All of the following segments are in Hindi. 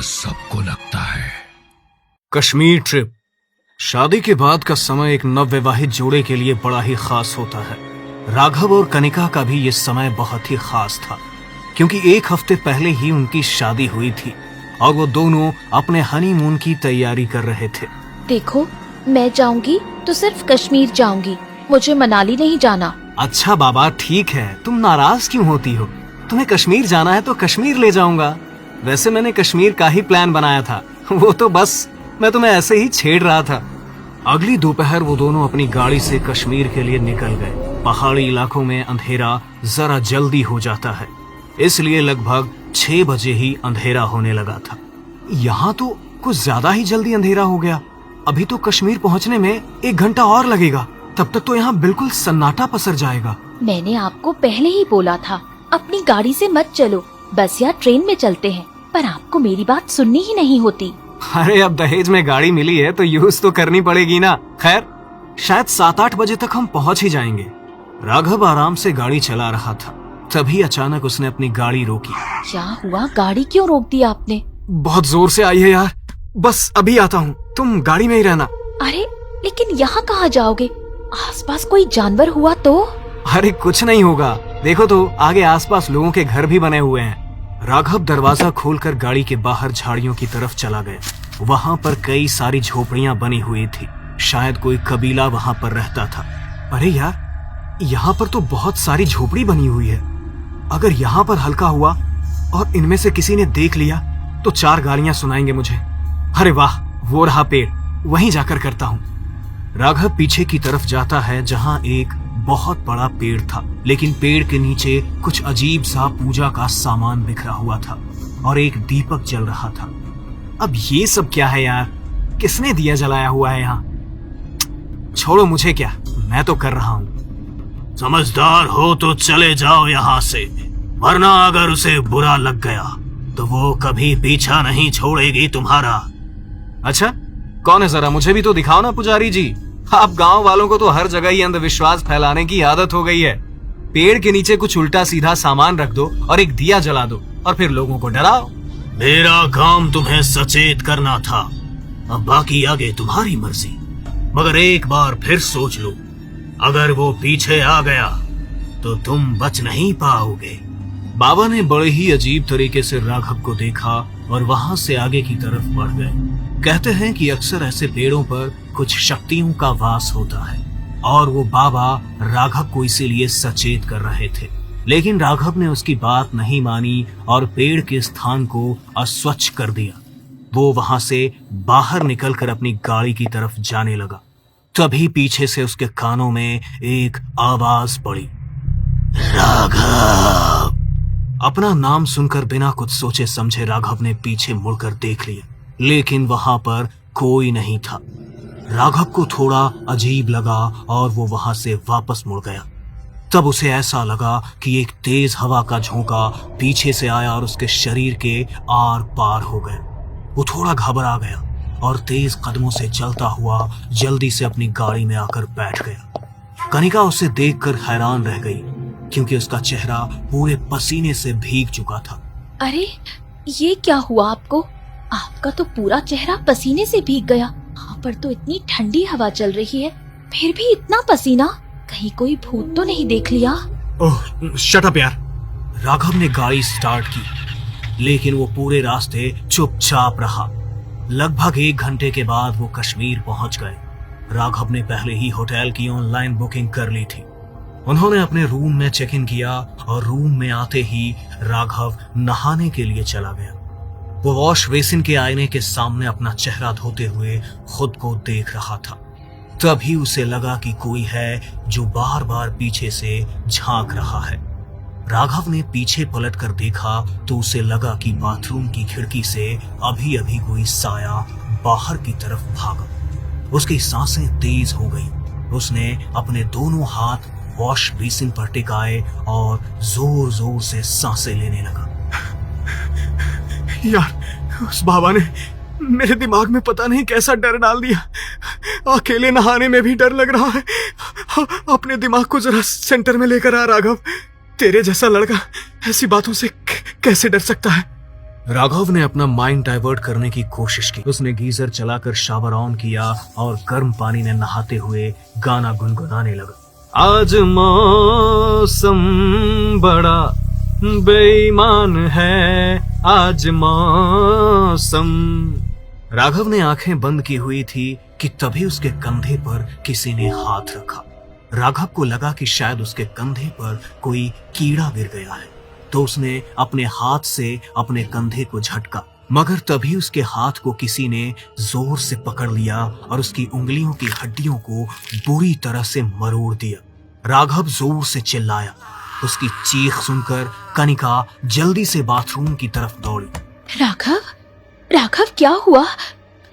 डर सबको लगता है। कश्मीर ट्रिप। शादी के बाद का समय एक नवविवाहित जोड़े के लिए बड़ा ही खास होता है। राघव और कनिका का भी ये समय बहुत ही खास था, क्योंकि एक हफ्ते पहले ही उनकी शादी हुई थी और वो दोनों अपने हनीमून की तैयारी कर रहे थे। देखो, मैं जाऊंगी तो सिर्फ कश्मीर जाऊंगी, मुझे मनाली नहीं जाना। अच्छा बाबा, ठीक है, तुम नाराज क्यों होती हो? तुम्हें कश्मीर जाना है तो कश्मीर ले जाऊंगा। वैसे मैंने कश्मीर का ही प्लान बनाया था, वो तो बस मैं तुम्हें ऐसे ही छेड़ रहा था। अगली दोपहर वो दोनों अपनी गाड़ी से कश्मीर के लिए निकल गए। पहाड़ी इलाकों में अंधेरा जरा जल्दी हो जाता है, इसलिए लगभग 6 बजे ही अंधेरा होने लगा था। यहाँ तो कुछ ज्यादा ही जल्दी अंधेरा हो गया। अभी तो कश्मीर पहुँचने में 1 घंटा और लगेगा, तब तक तो यहाँ बिल्कुल सन्नाटा पसर जाएगा। मैंने आपको पहले ही बोला था, अपनी गाड़ी से मत चलो, बस या ट्रेन में चलते हैं, पर आपको मेरी बात सुननी ही नहीं होती। अरे अब दहेज में गाड़ी मिली है तो यूज तो करनी पड़ेगी ना। खैर, शायद 7-8 बजे तक हम पहुंच ही जाएंगे। राघव आराम से गाड़ी चला रहा था, तभी अचानक उसने अपनी गाड़ी रोकी। क्या हुआ? गाड़ी क्यों रोक दी आपने? बहुत जोर से आई है यार, बस अभी आता हूँ, तुम गाड़ी में ही रहना। अरे लेकिन यहाँ कहाँ जाओगे? आसपास कोई जानवर हुआ तो? अरे कुछ नहीं होगा, देखो तो आगे आसपास लोगों के घर भी बने हुए हैं। राघव दरवाजा खोलकर गाड़ी के बाहर झाड़ियों की तरफ चला गया। वहाँ पर कई सारी झोपड़ियां बनी हुई थी, शायद कोई कबीला वहाँ पर रहता था। अरे यार, यहाँ पर तो बहुत सारी झोपड़ी बनी हुई है। अगर यहाँ पर हल्का हुआ और इनमें से किसी ने देख लिया तो 4 गालियां सुनाएंगे मुझे। अरे वाह, वो रहा पेड़, वहीं जाकर करता हूँ। राघव पीछे की तरफ जाता है जहाँ एक बहुत बड़ा पेड़ था, लेकिन पेड़ के नीचे कुछ अजीब सा पूजा का सामान बिखरा हुआ था और एक दीपक जल रहा था। अब ये सब क्या है यार? किसने दिया जलाया हुआ है यहाँ? छोड़ो, मुझे क्या, मैं तो कर रहा हूँ। समझदार हो तो चले जाओ यहाँ से, वरना अगर उसे बुरा लग गया तो वो कभी पीछा नहीं छोड़ेगी तुम्हारा। अच्छा, कौन है? जरा मुझे भी तो दिखाओ ना पुजारी जी। आप गांव वालों को तो हर जगह ही अंधविश्वास फैलाने की आदत हो गई है। पेड़ के नीचे कुछ उल्टा सीधा सामान रख दो और एक दिया जला दो और फिर लोगों को डराओ। मेरा काम तुम्हें सचेत करना था, अब बाकी आगे तुम्हारी मर्जी। मगर एक बार फिर सोच लो, अगर वो पीछे आ गया तो तुम बच नहीं पाओगे। बाबा ने बड़े ही अजीब तरीके से राघव को देखा और वहां से आगे की तरफ बढ़ गए। कहते हैं कि अक्सर ऐसे पेड़ों पर कुछ शक्तियों का वास होता है और वो बाबा राघव को इसीलिए सचेत कर रहे थे। लेकिन राघव ने उसकी बात नहीं मानी और पेड़ के स्थान को अस्वच्छ कर दिया। वो वहां से बाहर निकलकर अपनी गाड़ी की तरफ जाने लगा। तभी पीछे से उसके कानों में एक आवाज पड़ी, राघव। अपना नाम सुनकर बिना कुछ सोचे समझे राघव ने पीछे मुड़कर देख लिया, लेकिन वहां पर कोई नहीं था। राघव को थोड़ा अजीब लगा और वो वहां से वापस मुड़ गया। तब उसे ऐसा लगा कि एक तेज हवा का झोंका पीछे से आया और उसके शरीर के आर पार हो गए। वो थोड़ा घबरा गया और तेज कदमों से चलता हुआ जल्दी से अपनी गाड़ी में आकर बैठ गया। कनिका उसे देखकर हैरान रह गई, क्योंकि उसका चेहरा पूरे पसीने से भीग चुका था। अरे ये क्या हुआ आपको? आपका तो पूरा चेहरा पसीने से भीग गया। यहाँ पर तो इतनी ठंडी हवा चल रही है, फिर भी इतना पसीना। कहीं कोई भूत तो नहीं देख लिया? ओह शट अप यार। राघव ने गाड़ी स्टार्ट की, लेकिन वो पूरे रास्ते चुपचाप रहा। लगभग 1 घंटे के बाद वो कश्मीर पहुंच गए। राघव ने पहले ही होटल की ऑनलाइन बुकिंग कर ली थी। उन्होंने अपने रूम में चेक इन किया और रूम में आते ही राघव नहाने के लिए चला गया। वो वॉश बेसिन के आईने के सामने अपना चेहरा धोते हुए खुद को देख रहा था। तभी उसे लगा कि कोई है जो बार बार पीछे से झांक रहा है। राघव ने पीछे पलटकर देखा तो उसे लगा कि बाथरूम की खिड़की से अभी अभी कोई साया बाहर की तरफ भागा। उसकी सांसें तेज हो गई। उसने अपने दोनों हाथ वॉश बेसिन पर टिकाए और जोर जोर से सांसें लेने लगा। यार, उस बाबा ने मेरे दिमाग में पता नहीं कैसा डर डाल दिया। अकेले नहाने में भी डर लग रहा है। अपने दिमाग को जरा सेंटर में लेकर आ राघव। तेरे जैसा लड़का ऐसी बातों से कैसे डर सकता है? राघव ने अपना माइंड डाइवर्ट करने की कोशिश की। उसने गीजर चलाकर शावर ऑन किया और गर्म पानी में नहाते हुए गाना गुनगुनाने लगा। आज मौसम बड़ा बेईमान है, आज मौसम। राघव ने आंखें बंद की हुई थी कि तभी उसके कंधे पर किसी ने हाथ रखा। राघव को लगा कि शायद उसके कंधे पर कोई कीड़ा गिर गया है, तो उसने अपने हाथ से अपने कंधे को झटका, मगर तभी उसके हाथ को किसी ने जोर से पकड़ लिया और उसकी उंगलियों की हड्डियों को बुरी तरह से मरोड़ दिया। राघव जोर से चिल्लाया। उसकी चीख सुनकर कनिका जल्दी से बाथरूम की तरफ दौड़ी। राघव, राघव क्या हुआ?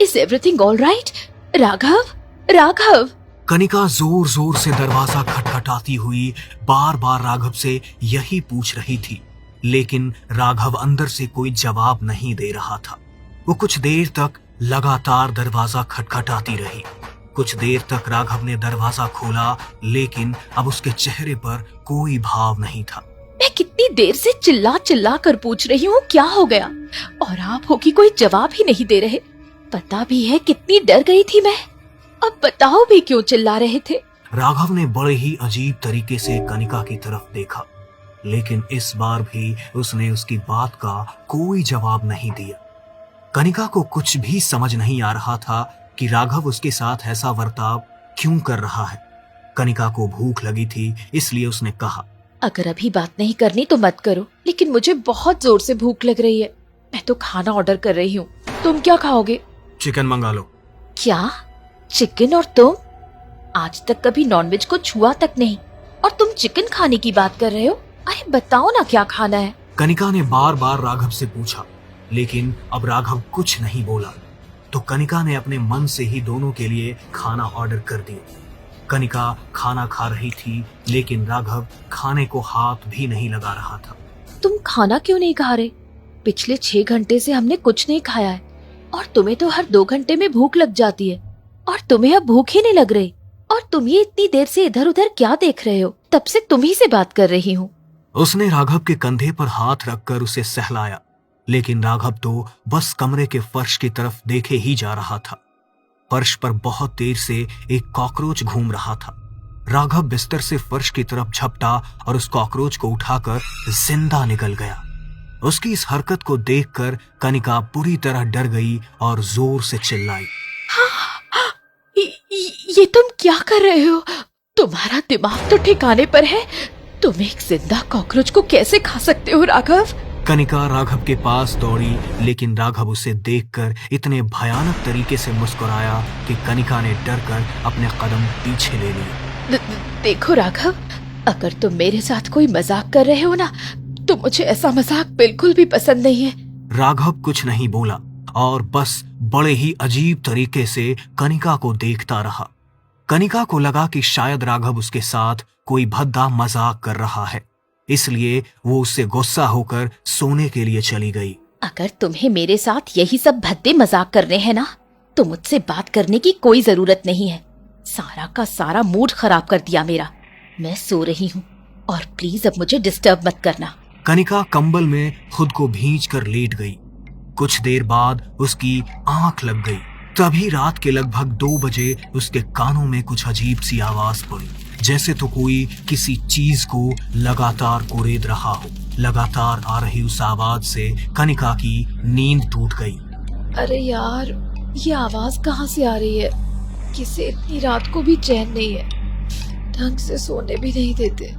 Is everything all right? Raghav, Raghav. Kanika जोर जोर से दरवाजा खटखटाती हुई बार बार राघव से यही पूछ रही थी, लेकिन राघव अंदर से कोई जवाब नहीं दे रहा था। वो कुछ देर तक लगातार दरवाजा खटखटाती रही। कुछ देर तक राघव ने दरवाजा खोला, लेकिन अब उसके चेहरे पर कोई भाव नहीं था। मैं कितनी देर से चिल्ला चिल्ला कर पूछ रही हूँ क्या हो गया, और आप हो कि कोई जवाब ही नहीं दे रहे। पता भी है कितनी डर गई थी मैं। अब बताओ भी क्यों चिल्ला रहे थे? राघव ने बड़े ही अजीब तरीके से कनिका की तरफ देखा, लेकिन इस बार भी उसने उसकी बात का कोई जवाब नहीं दिया। कनिका को कुछ भी समझ नहीं आ रहा था कि राघव उसके साथ ऐसा बर्ताव क्यों कर रहा है। कनिका को भूख लगी थी, इसलिए उसने कहा, अगर अभी बात नहीं करनी तो मत करो, लेकिन मुझे बहुत जोर से भूख लग रही है। मैं तो खाना ऑर्डर कर रही हूँ। तुम क्या खाओगे? चिकन मंगा लो। क्या? चिकन? और तुम? आज तक कभी नॉनवेज को छुआ तक नहीं, और तुम चिकन खाने की बात कर रहे हो? अरे बताओ ना क्या खाना है। कनिका ने बार बार राघव से पूछा, लेकिन अब राघव कुछ नहीं बोला, तो कनिका ने अपने मन से ही दोनों के लिए खाना ऑर्डर कर दिया। कनिका खाना खा रही थी, लेकिन राघव खाने को हाथ भी नहीं लगा रहा था। तुम खाना क्यों नहीं खा रहे? पिछले 6 घंटे से हमने कुछ नहीं खाया है, और तुम्हें तो हर 2 घंटे में भूख लग जाती है, और तुम्हें अब भूख ही नहीं लग रही। और तुम ये इतनी देर से इधर उधर क्या देख रहे हो? तब से तुम्ही से बात कर रही हूँ। उसने राघव के कंधे पर हाथ रखकर उसे सहलाया, लेकिन राघव तो बस कमरे के फर्श की तरफ देखे ही जा रहा था। फर्श पर बहुत देर से एक कॉकरोच घूम रहा था। राघव बिस्तर से फर्श की तरफ झपटा और उस कॉकरोच को उठाकर जिंदा निकल गया। उसकी इस हरकत को देखकर कनिका बुरी तरह डर गई और जोर से चिल्लाई, ये तुम क्या कर रहे हो? तुम्हारा दिमाग तो ठिकाने पर है? तुम एक जिंदा कॉकरोच को कैसे खा सकते हो राघव? कनिका राघव के पास दौड़ी, लेकिन राघव उसे देखकर इतने भयानक तरीके से मुस्कुराया कि कनिका ने डरकर अपने कदम पीछे ले लिए। देखो राघव, अगर तुम मेरे साथ कोई मजाक कर रहे हो ना, तो मुझे ऐसा मजाक बिल्कुल भी पसंद नहीं है। राघव कुछ नहीं बोला और बस बड़े ही अजीब तरीके से कनिका को देखता रहा। कनिका को लगा कि शायद राघव उसके साथ कोई भद्दा मजाक कर रहा है, इसलिए वो उससे गुस्सा होकर सोने के लिए चली गई। अगर तुम्हें मेरे साथ यही सब भद्दे मजाक करने हैं ना, तो मुझसे बात करने की कोई जरूरत नहीं है। सारा का सारा मूड खराब कर दिया मेरा। मैं सो रही हूँ, और प्लीज अब मुझे डिस्टर्ब मत करना। कनिका कंबल में खुद को भींच कर लेट गई। कुछ देर बाद उसकी आंख लग गई। तभी रात के लगभग 2 बजे उसके कानों में कुछ अजीब सी आवाज पड़ी, जैसे तो कोई किसी चीज को लगातार कुरेद रहा हो। लगातार आ रही उस आवाज से कनिका की नींद टूट गई। अरे यार, ये आवाज कहाँ से आ रही है? किसे इतनी रात को भी चैन नहीं है, ढंग से सोने भी नहीं देते।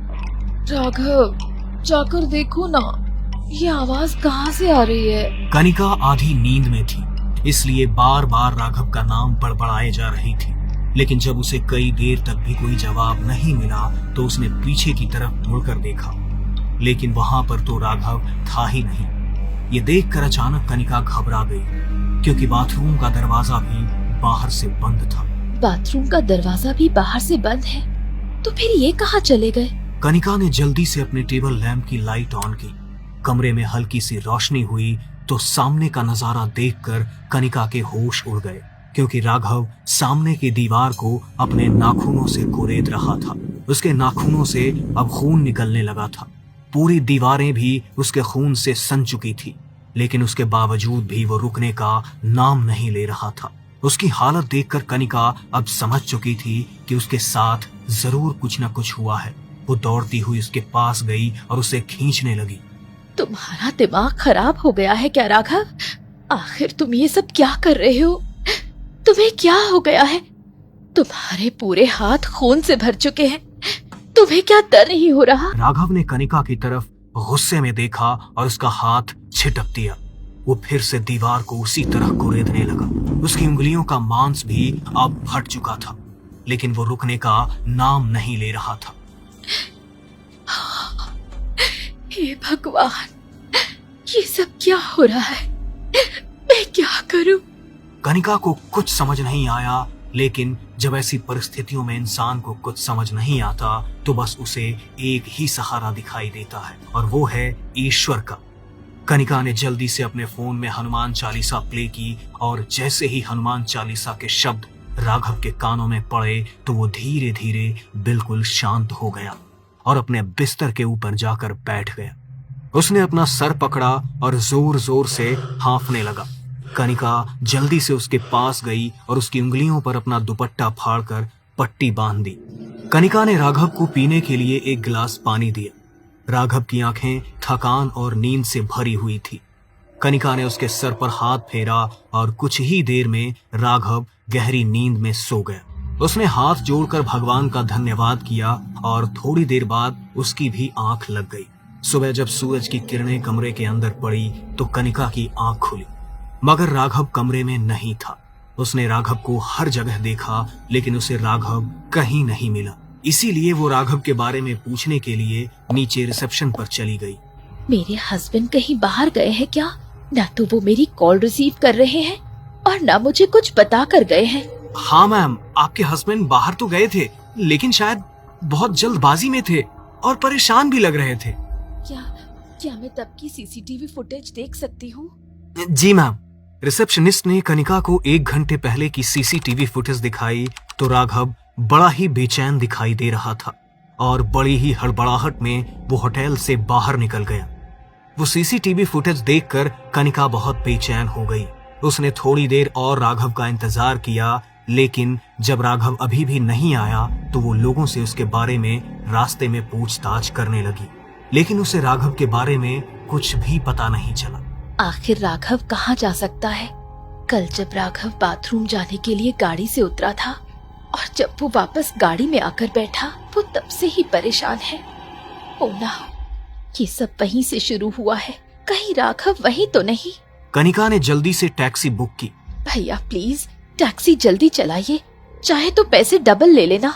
राघव, जाकर देखो ना, ये आवाज कहाँ से आ रही है? कनिका आधी नींद में थी, इसलिए बार बार राघव का नाम बड़बड़ाए जा रही थी, लेकिन जब उसे कई देर तक भी कोई जवाब नहीं मिला तो उसने पीछे की तरफ मुड़कर देखा, लेकिन वहां पर तो राघव था ही नहीं। ये देखकर अचानक कनिका घबरा गई, क्योंकि बाथरूम का दरवाजा भी बाहर से बंद था। बाथरूम का दरवाजा भी बाहर से बंद है? तो फिर ये कहाँ चले गए? कनिका ने जल्दी से अपने टेबल लैंप की लाइट ऑन की। कमरे में हल्की सी रोशनी हुई तो सामने का नजारा देखकर कनिका के होश उड़ गए, क्योंकि राघव सामने की दीवार को अपने नाखूनों से कुरेद रहा था। उसके नाखूनों से अब खून निकलने लगा था। पूरी दीवारें भी उसके खून से सन चुकी थी। लेकिन उसके बावजूद भी वो रुकने का नाम नहीं ले रहा था। उसकी हालत देखकर कनिका अब समझ चुकी थी कि उसके साथ जरूर कुछ न कुछ हुआ है। वो दौड़ती हुई उसके पास गई और उसे खींचने लगी। तुम्हारा दिमाग खराब हो गया है क्या राघव? आखिर तुम ये सब क्या कर रहे हो? तुम्हें क्या हो गया है? तुम्हारे पूरे हाथ खून से भर चुके हैं। तुम्हें क्या डर नहीं हो रहा? राघव ने कनिका की तरफ गुस्से में देखा और उसका हाथ छिटक दिया। वो फिर से दीवार को उसी तरह कुरेदने लगा। उसकी उंगलियों का मांस भी अब फट चुका था, लेकिन वो रुकने का नाम नहीं ले रहा था। हे भगवान, ये सब क्या हो रहा है? मैं क्या करूं? कनिका को कुछ समझ नहीं आया, लेकिन जब ऐसी परिस्थितियों में इंसान को कुछ समझ नहीं आता तो बस उसे एक ही सहारा दिखाई देता है, और वो है ईश्वर का। कनिका ने जल्दी से अपने फोन में हनुमान चालीसा प्ले की, और जैसे ही हनुमान चालीसा के शब्द राघव के कानों में पड़े तो वो धीरे धीरे बिल्कुल शांत हो गया और अपने बिस्तर के ऊपर जाकर बैठ गया। उसने अपना सर पकड़ा और जोर जोर से हांफने लगा। कनिका जल्दी से उसके पास गई और उसकी उंगलियों पर अपना दुपट्टा फाड़कर पट्टी बांध दी। कनिका ने राघव को पीने के लिए एक गिलास पानी दिया। राघव की आंखें थकान और नींद से भरी हुई थी। कनिका ने उसके सर पर हाथ फेरा और कुछ ही देर में राघव गहरी नींद में सो गया। उसने हाथ जोड़कर भगवान का धन्यवाद किया और थोड़ी देर बाद उसकी भी आंख लग गई। सुबह जब सूरज की किरणें कमरे के अंदर पड़ी तो कनिका की आंख खुली, मगर राघव कमरे में नहीं था। उसने राघव को हर जगह देखा, लेकिन उसे राघव कहीं नहीं मिला। इसीलिए वो राघव के बारे में पूछने के लिए नीचे रिसेप्शन पर चली गई। मेरे हस्बैंड कहीं बाहर गए हैं क्या? ना तो वो मेरी कॉल रिसीव कर रहे हैं और ना मुझे कुछ बता कर गए हैं। हाँ मैम, आपके हस्बैंड बाहर तो गए थे, लेकिन शायद बहुत जल्दबाजी में थे और परेशान भी लग रहे थे। क्या मैं तब की सीसीटीवी फुटेज देख सकती हूँ? जी मैम। रिसेप्शनिस्ट ने कनिका को 1 घंटे पहले की सीसीटीवी फुटेज दिखाई तो राघव बड़ा ही बेचैन दिखाई दे रहा था और बड़ी ही हड़बड़ाहट में वो होटल से बाहर निकल गया। वो सीसीटीवी फुटेज देखकर कनिका बहुत बेचैन हो गई। उसने थोड़ी देर और राघव का इंतजार किया, लेकिन जब राघव अभी भी नहीं आया तो वो लोगों से उसके बारे में रास्ते में पूछताछ करने लगी, लेकिन उसे राघव के बारे में कुछ भी पता नहीं चला। आखिर राघव कहाँ जा सकता है? कल जब राघव बाथरूम जाने के लिए गाड़ी से उतरा था और जब वो वापस गाड़ी में आकर बैठा, वो तब से ही परेशान है। ओ ना, ये सब वहीं से शुरू हुआ है। कहीं राघव वहीं तो नहीं? कनिका ने जल्दी से टैक्सी बुक की। भैया प्लीज टैक्सी जल्दी चलाइए, चाहे तो पैसे डबल ले लेना,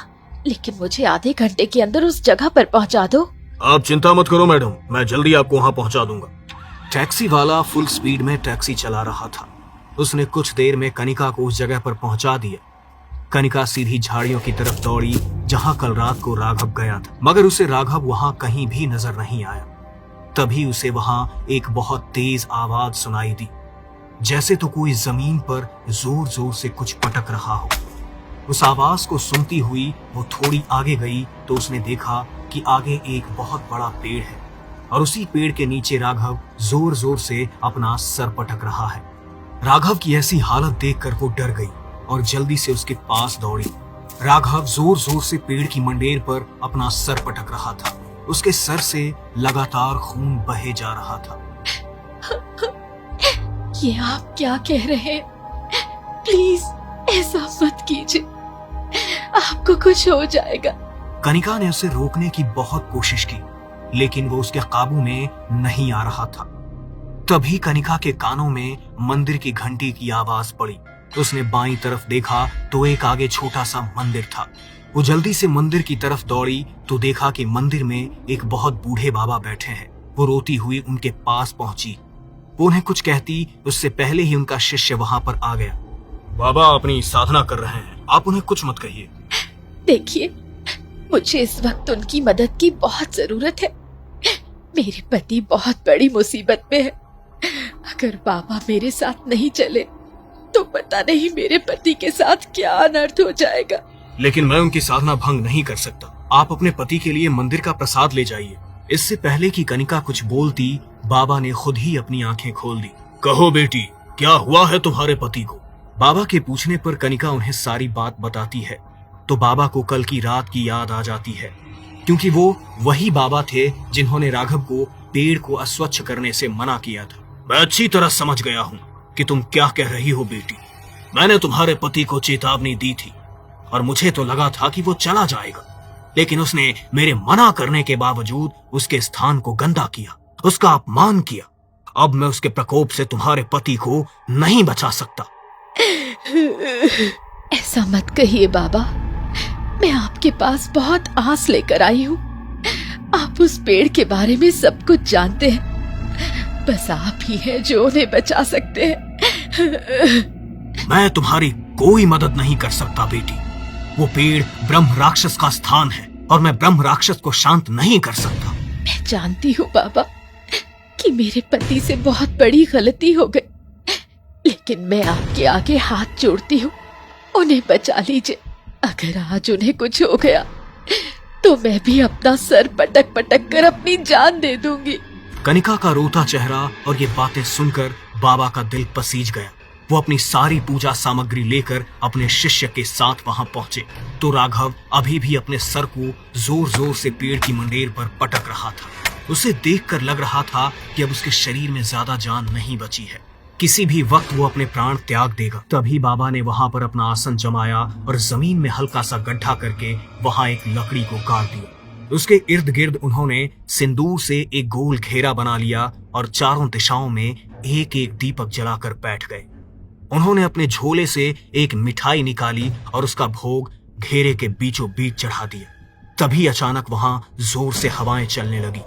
लेकिन मुझे आधे घंटे के अंदर उस जगह पर पहुंचा दो। आप चिंता मत करो मैडम, मैं जल्दी आपको वहाँ पहुँचा दूंगा। टैक्सी वाला फुल स्पीड में टैक्सी चला रहा था। उसने कुछ देर में कनिका को उस जगह पर पहुंचा दिया। कनिका सीधी झाड़ियों की तरफ दौड़ी जहां कल रात को राघव गया था, मगर उसे राघव वहां कहीं भी नजर नहीं आया। तभी उसे वहां एक बहुत तेज आवाज सुनाई दी, जैसे तो कोई जमीन पर जोर जोर से कुछ पटक रहा हो। उस आवाज को सुनती हुई वो थोड़ी आगे गई तो उसने देखा कि आगे एक बहुत बड़ा पेड़ है और उसी पेड़ के नीचे राघव जोर जोर से अपना सर पटक रहा है। राघव की ऐसी हालत देखकर वो डर गई और जल्दी से उसके पास दौड़ी। राघव जोर जोर से पेड़ की मंडेर पर अपना सर पटक रहा था। उसके सर से लगातार खून बहे जा रहा था। ये आप क्या कह रहे हैं? प्लीज ऐसा मत कीजिए, आपको कुछ हो जाएगा। कनिका ने उसे रोकने की बहुत कोशिश की, लेकिन वो उसके काबू में नहीं आ रहा था। तभी कनिका के कानों में मंदिर की घंटी की आवाज पड़ी। उसने बाईं तरफ देखा तो एक आगे छोटा सा मंदिर था। वो जल्दी से मंदिर की तरफ दौड़ी तो देखा कि मंदिर में एक बहुत बूढ़े बाबा बैठे हैं। वो रोती हुई उनके पास पहुंची। वो उन्हें कुछ कहती उससे पहले ही उनका शिष्य वहां पर आ गया। बाबा अपनी साधना कर रहे हैं, आप उन्हें कुछ मत कहिए। देखिए, मुझे इस वक्त उनकी मदद की बहुत जरूरत है। मेरे पति बहुत बड़ी मुसीबत में है। अगर बाबा मेरे साथ नहीं चले तो पता नहीं मेरे पति के साथ क्या अनर्थ हो जाएगा। लेकिन मैं उनकी साधना भंग नहीं कर सकता। आप अपने पति के लिए मंदिर का प्रसाद ले जाइए। इससे पहले कि कनिका कुछ बोलती, बाबा ने खुद ही अपनी आंखें खोल दी। कहो बेटी, क्या हुआ है तुम्हारे पति को? बाबा के पूछने पर कनिका उन्हें सारी बात बताती है तो बाबा को कल की रात की याद आ जाती है, क्योंकि वो वही बाबा थे जिन्होंने राघव को पेड़ को अस्वच्छ करने से मना किया था। मैं अच्छी तरह समझ गया हूँ कि तुम क्या कह रही हो बेटी। मैंने तुम्हारे पति को चेतावनी दी थी और मुझे तो लगा था कि वो चला जाएगा, लेकिन उसने मेरे मना करने के बावजूद उसके स्थान को गंदा किया, उसका अपमान किया। अब मैं उसके प्रकोप से तुम्हारे पति को नहीं बचा सकता। ऐसा मत कहिए बाबा, मैं आपके पास बहुत आस लेकर आई हूँ। आप उस पेड़ के बारे में सब कुछ जानते हैं, बस आप ही हैं जो उन्हें बचा सकते हैं। मैं तुम्हारी कोई मदद नहीं कर सकता बेटी। वो पेड़ ब्रह्म राक्षस का स्थान है और मैं ब्रह्म राक्षस को शांत नहीं कर सकता। मैं जानती हूँ बाबा कि मेरे पति से बहुत बड़ी गलती हो गई, लेकिन मैं आपके आगे हाथ जोड़ती हूँ, उन्हें बचा लीजिए। अगर आज उन्हें कुछ हो गया तो मैं भी अपना सर पटक पटक कर अपनी जान दे दूंगी। कनिका का रोता चेहरा और ये बातें सुनकर बाबा का दिल पसीज गया। वो अपनी सारी पूजा सामग्री लेकर अपने शिष्य के साथ वहां पहुंचे तो राघव अभी भी अपने सर को जोर जोर से पेड़ की मंडेर पर पटक रहा था। उसे देखकर लग रहा था कि अब उसके शरीर में ज्यादा जान नहीं बची है, किसी भी वक्त वो अपने प्राण त्याग देगा। तभी बाबा ने वहां पर अपना आसन जमाया और जमीन में हल्का सा गड्ढा करके वहां एक लकड़ी को गाड़ दिया। उसके इर्द गिर्द उन्होंने सिंदूर से एक गोल घेरा बना लिया और चारों दिशाओं में एक एक दीपक जलाकर बैठ गए। उन्होंने अपने झोले से एक मिठाई निकाली और उसका भोग घेरे के बीचों बीच चढ़ा दिया। तभी अचानक वहां जोर से हवाएं चलने लगी।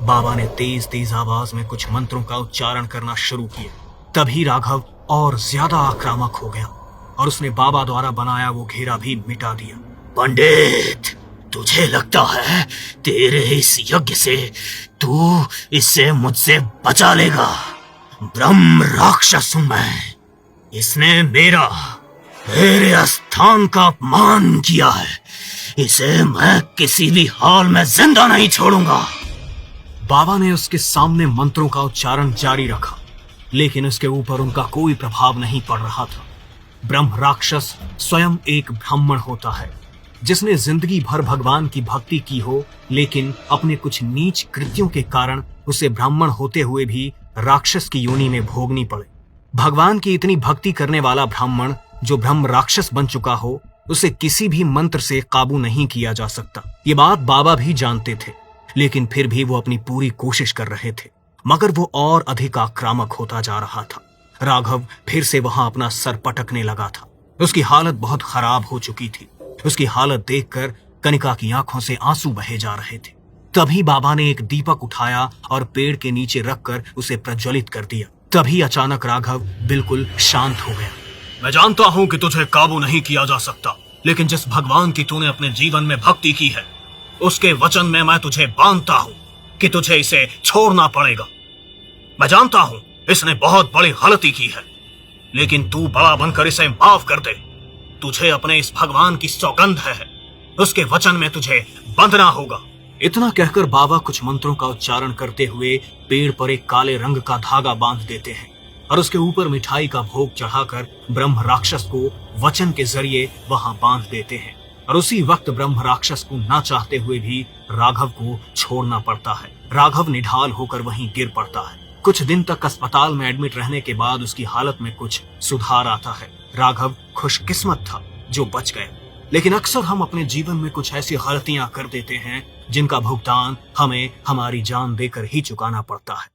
बाबा ने तेज तेज आवाज में कुछ मंत्रों का उच्चारण करना शुरू किया। तभी राघव और ज्यादा आक्रामक हो गया और उसने बाबा द्वारा बनाया वो घेरा भी मिटा दिया। पंडित, तुझे लगता है तेरे इस यज्ञ से तू इससे मुझसे बचा लेगा? ब्रह्म राक्षस हूं मैं। इसने मेरे स्थान का अपमान किया है। इसे मैं किसी भी हाल में जिंदा नहीं छोड़ूंगा। बाबा ने उसके सामने मंत्रों का उच्चारण जारी रखा, लेकिन उसके ऊपर उनका कोई प्रभाव नहीं पड़ रहा था। ब्रह्म राक्षस स्वयं एक ब्राह्मण होता है जिसने जिंदगी भर भगवान की भक्ति की हो, लेकिन अपने कुछ नीच कृत्यों के कारण उसे ब्राह्मण होते हुए भी राक्षस की योनि में भोगनी पड़े। भगवान की इतनी भक्ति करने वाला ब्राह्मण जो ब्रह्म राक्षस बन चुका हो, उसे किसी भी मंत्र से काबू नहीं किया जा सकता। ये बात बाबा भी जानते थे, लेकिन फिर भी वो अपनी पूरी कोशिश कर रहे थे। मगर वो और अधिक आक्रामक होता जा रहा था। राघव फिर से वहां अपना सर पटकने लगा था। उसकी हालत बहुत खराब हो चुकी थी। उसकी हालत देखकर कनिका की आंखों से आंसू बहे जा रहे थे। तभी बाबा ने एक दीपक उठाया और पेड़ के नीचे रखकर उसे प्रज्वलित कर दिया। तभी अचानक राघव बिल्कुल शांत हो गया। मैं जानता हूँ कि तुझे काबू नहीं किया जा सकता, लेकिन जिस भगवान की तूने अपने जीवन में भक्ति की है, उसके वचन में मैं तुझे बांधता हूँ कि तुझे इसे छोड़ना पड़ेगा। मैं जानता हूँ इसने बहुत बड़ी गलती की है, लेकिन तू बड़ा बनकर इसे माफ कर दे। तुझे अपने इस भगवान की सौगंध है, उसके वचन में तुझे बंधना होगा। इतना कहकर बाबा कुछ मंत्रों का उच्चारण करते हुए पेड़ पर एक काले रंग का धागा बांध देते हैं और उसके ऊपर मिठाई का भोग चढ़ाकर ब्रह्म राक्षस को वचन के जरिए वहां बांध देते हैं। और उसी वक्त ब्रह्म राक्षस को ना चाहते हुए भी राघव को छोड़ना पड़ता है। राघव निढाल होकर वहीं गिर पड़ता है। कुछ दिन तक अस्पताल में एडमिट रहने के बाद उसकी हालत में कुछ सुधार आता है। राघव खुशकिस्मत था जो बच गया, लेकिन अक्सर हम अपने जीवन में कुछ ऐसी गलतियां कर देते हैं जिनका भुगतान हमें हमारी जान देकर ही चुकाना पड़ता है।